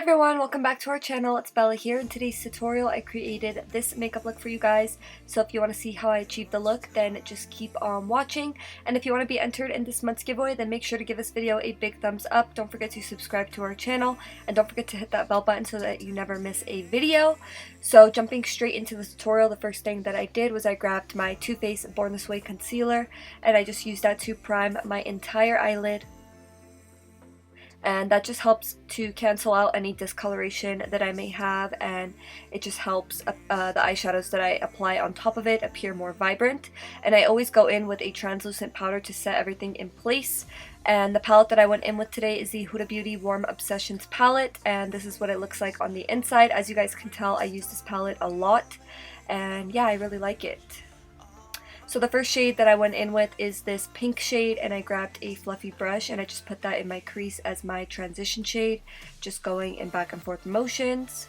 everyone, welcome back to our channel. It's Bella here. In today's tutorial I created this makeup look for you guys, so if you want to see how I achieved the look then just keep on watching, and if you want to be entered in this month's giveaway then make sure to give this video a big thumbs up. Don't forget to subscribe to our channel and don't forget to hit that bell button so that you never miss a video. So jumping straight into the tutorial, the first thing that I did was I grabbed my Too Faced Born This Way concealer and I just used that to prime my entire eyelid. And that just helps to cancel out any discoloration that I may have, and it just helps the eyeshadows that I apply on top of it appear more vibrant. And I always go in with a translucent powder to set everything in place. And the palette that I went in with today is the Huda Beauty Warm Obsessions palette, and this is what it looks like on the inside. As you guys can tell, I use this palette a lot, and yeah, I really like it. So the first shade that I went in with is this pink shade, and I grabbed a fluffy brush and I just put that in my crease as my transition shade, just going in back and forth motions.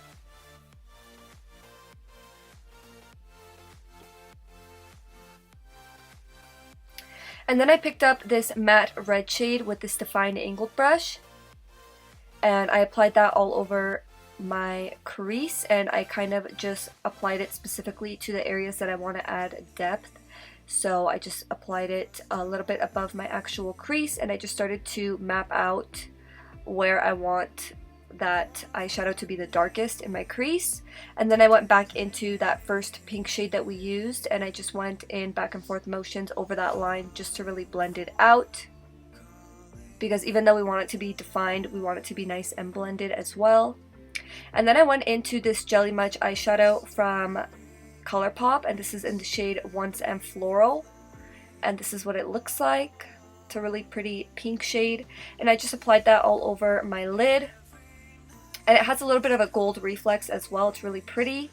And then I picked up this matte red shade with this defined angled brush, and I applied that all over my crease, and I kind of just applied it specifically to the areas that I want to add depth. So I just applied it a little bit above my actual crease, and I just started to map out where I want that eyeshadow to be the darkest in my crease. And then I went back into that first pink shade that we used, and I just went in back and forth motions over that line just to really blend it out. Because even though we want it to be defined, we want it to be nice and blended as well. And then I went into this Jelly Much eyeshadow from Colourpop, and this is in the shade Once and Floral, and this is what it looks like. It's a really pretty pink shade, and I just applied that all over my lid, and it has a little bit of a gold reflex as well. It's really pretty.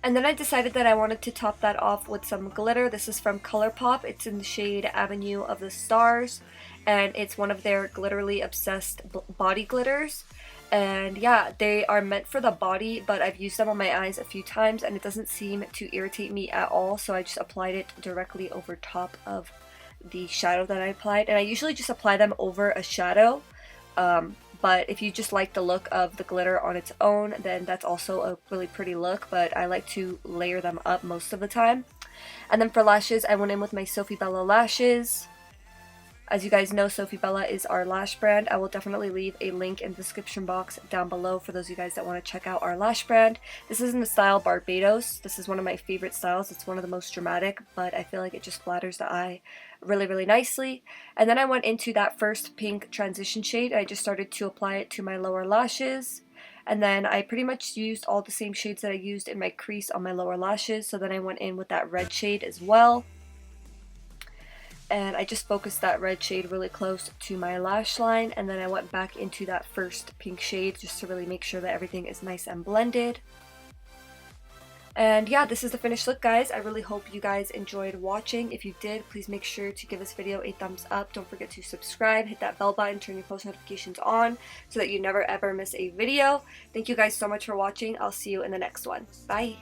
And then I decided that I wanted to top that off with some glitter. This is from Colourpop. It's in the shade Avenue of the Stars, and it's one of their Glitterally Obsessed body glitters. And yeah, they are meant for the body, but I've used them on my eyes a few times and it doesn't seem to irritate me at all, so I just applied it directly over top of the shadow that I applied. And I usually just apply them over a shadow, but if you just like the look of the glitter on its own, then that's also a really pretty look, but I like to layer them up most of the time. And then for lashes, I went in with my Sofie Bella lashes. As you guys know, Sofie Bella is our lash brand. I will definitely leave a link in the description box down below for those of you guys that want to check out our lash brand. This is in the style Barbados. This is one of my favorite styles. It's one of the most dramatic, but I feel like it just flatters the eye really, really nicely. And then I went into that first pink transition shade. I just started to apply it to my lower lashes. And then I pretty much used all the same shades that I used in my crease on my lower lashes. So then I went in with that red shade as well. And I just focused that red shade really close to my lash line, and then I went back into that first pink shade just to really make sure that everything is nice and blended. And yeah, this is the finished look, guys. I really hope you guys enjoyed watching. If you did, please make sure to give this video a thumbs up. Don't forget to subscribe, hit that bell button, turn your post notifications on so that you never ever miss a video. Thank you guys so much for watching. I'll see you in the next one. Bye!